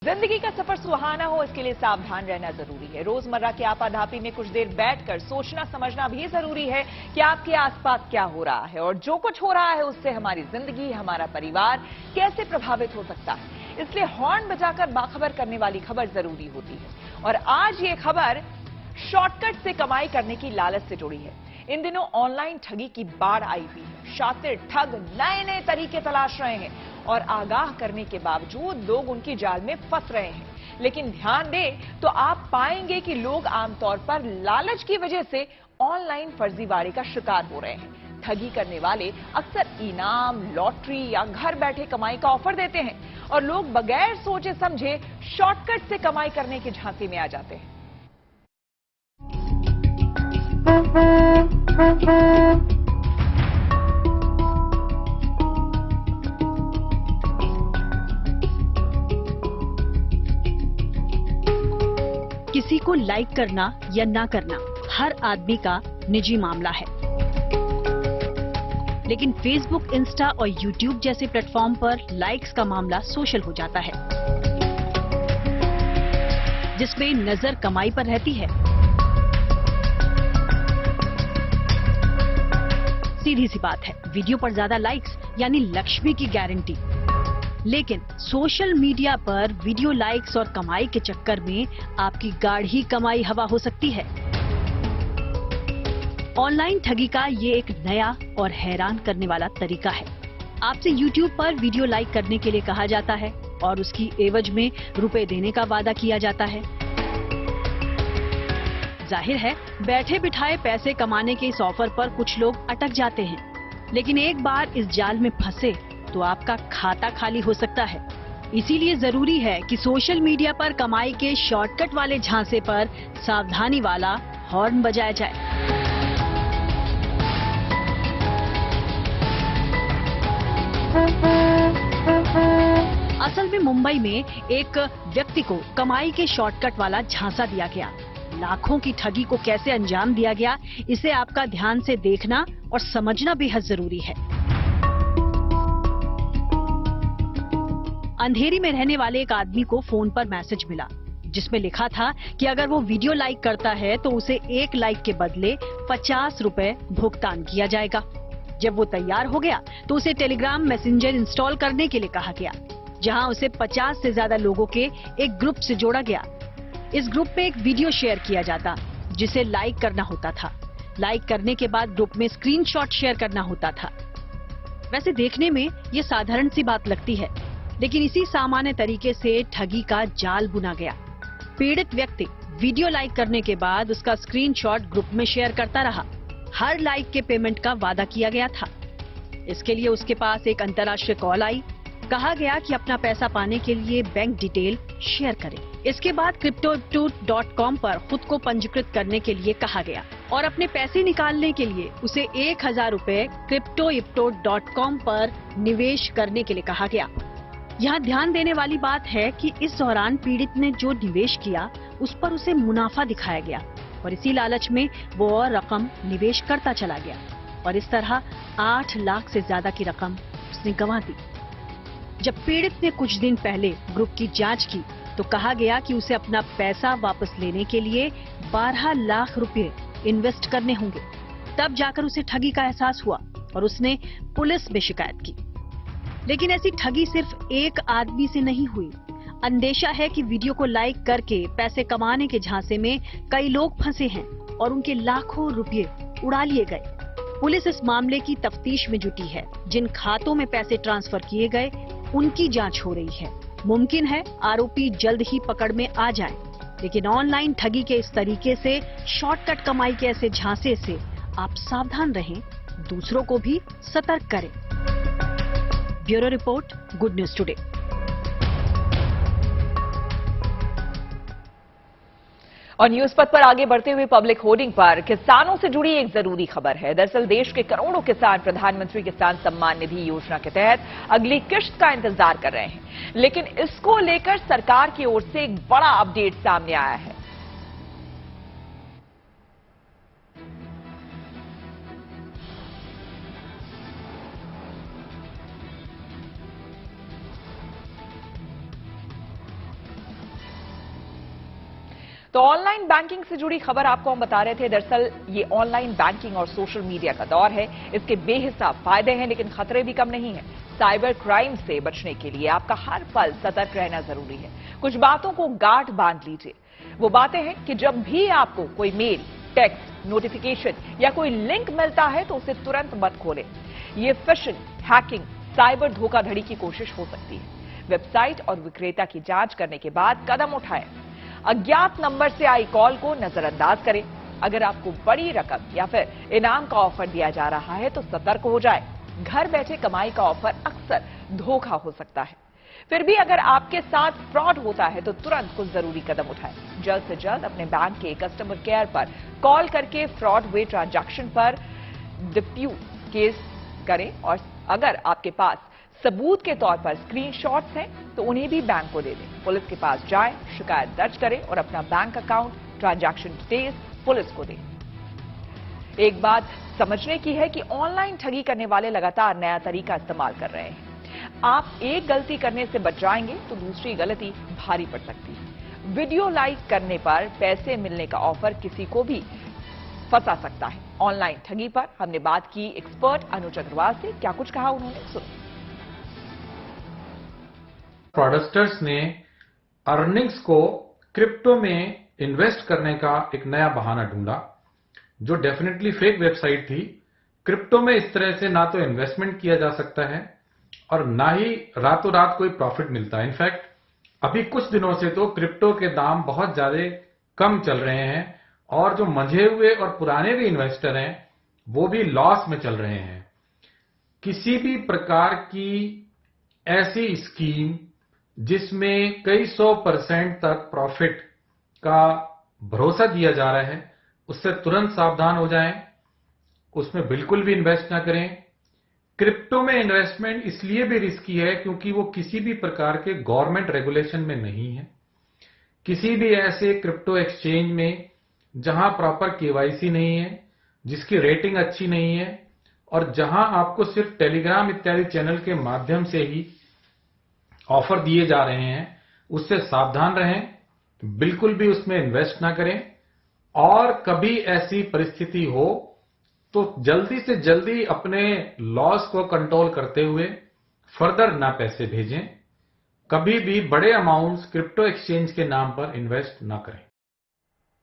जिंदगी का सफर सुहाना हो, इसके लिए सावधान रहना जरूरी है। रोजमर्रा की आपाधापी में कुछ देर बैठकर सोचना समझना भी जरूरी है कि आपके आसपास क्या हो रहा है और जो कुछ हो रहा है उससे हमारी जिंदगी, हमारा परिवार कैसे प्रभावित हो सकता है। इसलिए हॉर्न बजाकर बाखबर करने वाली खबर जरूरी होती है। और आज ये खबर शॉर्टकट से कमाई करने की लालच से जुड़ी है। इन दिनों ऑनलाइन ठगी की बाढ़ आई हुई है। शातिर ठग नए नए तरीके तलाश रहे हैं और आगाह करने के बावजूद लोग उनकी जाल में फंस रहे हैं। लेकिन ध्यान दें तो आप पाएंगे कि लोग आमतौर पर लालच की वजह से ऑनलाइन फर्जीवाड़े का शिकार हो रहे हैं। ठगी करने वाले अक्सर इनाम, लॉटरी या घर बैठे कमाई का ऑफर देते हैं और लोग बगैर सोचे समझे शॉर्टकट से कमाई करने के झांसे में आ जाते हैं। किसी को लाइक करना या ना करना हर आदमी का निजी मामला है, लेकिन फेसबुक, इंस्टा और यूट्यूब जैसे प्लेटफॉर्म पर लाइक्स का मामला सोशल हो जाता है, जिसमें नजर कमाई पर रहती है। सीधी सी बात है, वीडियो पर ज्यादा लाइक्स यानी लक्ष्मी की गारंटी। लेकिन सोशल मीडिया पर वीडियो लाइक्स और कमाई के चक्कर में आपकी गाढ़ी कमाई हवा हो सकती है। ऑनलाइन ठगी का ये एक नया और हैरान करने वाला तरीका है। आपसे यूट्यूब पर वीडियो लाइक करने के लिए कहा जाता है और उसकी एवज में रुपए देने का वादा किया जाता है। जाहिर है, बैठे बिठाए पैसे कमाने के इस ऑफर पर कुछ लोग अटक जाते हैं, लेकिन एक बार इस जाल में फंसे तो आपका खाता खाली हो सकता है। इसीलिए जरूरी है कि सोशल मीडिया पर कमाई के शॉर्टकट वाले झांसे पर सावधानी वाला हॉर्न बजाया जाए। असल में मुंबई में एक व्यक्ति को कमाई के शॉर्टकट वाला झांसा दिया गया। लाखों की ठगी को कैसे अंजाम दिया गया, इसे आपका ध्यान से देखना और समझना बेहद जरूरी है। अंधेरी में रहने वाले एक आदमी को फोन पर मैसेज मिला, जिसमें लिखा था कि अगर वो वीडियो लाइक करता है तो उसे 1 लाइक के बदले 50 रुपए भुगतान किया जाएगा। जब वो तैयार हो गया तो उसे टेलीग्राम मैसेंजर इंस्टॉल करने के लिए कहा गया, जहां उसे 50 से ज्यादा लोगों के एक ग्रुप से जोड़ा गया। इस ग्रुप में एक वीडियो शेयर किया जाता, जिसे लाइक करना होता था। लाइक करने के बाद ग्रुप में स्क्रीनशॉट शेयर करना होता था। वैसे देखने में ये साधारण सी बात लगती है, लेकिन इसी सामान्य तरीके से ठगी का जाल बुना गया। पीड़ित व्यक्ति वीडियो लाइक करने के बाद उसका स्क्रीनशॉट ग्रुप में शेयर करता रहा। हर लाइक के पेमेंट का वादा किया गया था। इसके लिए उसके पास एक अंतर्राष्ट्रीय कॉल आई। कहा गया कि अपना पैसा पाने के लिए बैंक डिटेल शेयर करें। इसके बाद cryptoipto.com पर खुद को पंजीकृत करने के लिए कहा गया और अपने पैसे निकालने के लिए उसे 1000 रुपए cryptoipto.com पर निवेश करने के लिए कहा गया। यहाँ ध्यान देने वाली बात है कि इस दौरान पीड़ित ने जो निवेश किया उस पर उसे मुनाफा दिखाया गया और इसी लालच में वो और रकम निवेश करता चला गया और इस तरह 8 लाख से ज्यादा की रकम उसने गंवा दी। जब पीड़ित ने कुछ दिन पहले ग्रुप की जांच की तो कहा गया कि उसे अपना पैसा वापस लेने के लिए 12 लाख रुपए इन्वेस्ट करने होंगे। तब जाकर उसे ठगी का एहसास हुआ और उसने पुलिस में शिकायत की। लेकिन ऐसी ठगी सिर्फ एक आदमी से नहीं हुई। अंदेशा है कि वीडियो को लाइक करके पैसे कमाने के झांसे में कई लोग फंसे हैं और उनके लाखों रुपए उड़ा लिए गए। पुलिस इस मामले की तफ्तीश में जुटी है। जिन खातों में पैसे ट्रांसफर किए गए उनकी जांच हो रही है। मुमकिन है आरोपी जल्द ही पकड़ में आ जाएं। लेकिन ऑनलाइन ठगी के इस तरीके से, शॉर्टकट कमाई के ऐसे झांसे से आप सावधान रहें, दूसरों को भी सतर्क करें। Bureau report, good news today. और न्यूज पथ पर आगे बढ़ते हुए पब्लिक होर्डिंग पर किसानों से जुड़ी एक जरूरी खबर है। दरअसल देश के करोड़ों किसान प्रधानमंत्री किसान सम्मान निधि योजना के तहत अगली किश्त का इंतजार कर रहे हैं, लेकिन इसको लेकर सरकार की ओर से एक बड़ा अपडेट सामने आया है। तो ऑनलाइन बैंकिंग से जुड़ी खबर आपको हम बता रहे थे। दरअसल ये ऑनलाइन बैंकिंग और सोशल मीडिया का दौर है। इसके बेहिसाब फायदे हैं, लेकिन खतरे भी कम नहीं है। साइबर क्राइम से बचने के लिए आपका हर पल सतर्क रहना जरूरी है। कुछ बातों को गांठ बांध लीजिए। वो बातें हैं कि जब भी आपको कोई मेल, टेक्स्ट, नोटिफिकेशन या कोई लिंक मिलता है तो उसे तुरंत मत खोलें। ये फिशिंग, हैकिंग, साइबर धोखाधड़ी की कोशिश हो सकती है। वेबसाइट और विक्रेता की जांच करने के बाद कदम उठाएं। अज्ञात नंबर से आई कॉल को नजरअंदाज करें। अगर आपको बड़ी रकम या फिर इनाम का ऑफर दिया जा रहा है तो सतर्क हो जाए। घर बैठे कमाई का ऑफर अक्सर धोखा हो सकता है। फिर भी अगर आपके साथ फ्रॉड होता है तो तुरंत कुछ जरूरी कदम उठाएं। जल्द से जल्द अपने बैंक के कस्टमर केयर पर कॉल करके फ्रॉड हुए ट्रांजैक्शन पर डिस्प्यूट केस करें और अगर आपके पास सबूत के तौर पर स्क्रीनशॉट्स हैं तो उन्हें भी बैंक को दे दें। पुलिस के पास जाएं, शिकायत दर्ज करें और अपना bank account, transaction details police को दें। एक बात समझने की है कि ऑनलाइन ठगी करने वाले लगातार नया तरीका इस्तेमाल कर रहे हैं। आप एक गलती करने से बच जाएंगे तो दूसरी गलती भारी पड़ सकती है। वीडियो लाइक करने पर पैसे मिलने का ऑफर किसी को भी फंसा सकता है। ऑनलाइन ठगी पर हमने बात की एक्सपर्ट अनुज अग्रवाल से। क्या कुछ कहा उन्होंने, सुनो। फ्रॉडस्टर्स ने अर्निंग्स को क्रिप्टो में इन्वेस्ट करने का एक नया बहाना ढूंढा, जो डेफिनेटली फेक वेबसाइट थी। क्रिप्टो में इस तरह से ना तो इन्वेस्टमेंट किया जा सकता है और ना ही रातों रात कोई प्रॉफिट मिलता है। इनफैक्ट अभी कुछ दिनों से तो क्रिप्टो के दाम बहुत ज्यादा कम चल रहे हैं और जो मंझे हुए और पुराने भी इन्वेस्टर हैं वो भी लॉस में चल रहे हैं। किसी भी प्रकार की ऐसी स्कीम जिसमें कई 100% तक प्रॉफिट का भरोसा दिया जा रहा है, उससे तुरंत सावधान हो जाएं। उसमें बिल्कुल भी इन्वेस्ट ना करें। क्रिप्टो में इन्वेस्टमेंट इसलिए भी रिस्की है क्योंकि वो किसी भी प्रकार के गवर्नमेंट रेगुलेशन में नहीं है। किसी भी ऐसे क्रिप्टो एक्सचेंज में जहां प्रॉपर केवाईसी नहीं है, जिसकी रेटिंग अच्छी नहीं है और जहां आपको सिर्फ टेलीग्राम इत्यादि चैनल के माध्यम से ही ऑफर दिए जा रहे हैं, उससे सावधान रहें। बिल्कुल भी उसमें इन्वेस्ट ना करें और कभी ऐसी परिस्थिति हो तो जल्दी से जल्दी अपने लॉस को कंट्रोल करते हुए फर्दर ना पैसे भेजें। कभी भी बड़े अमाउंट्स क्रिप्टो एक्सचेंज के नाम पर इन्वेस्ट ना करें।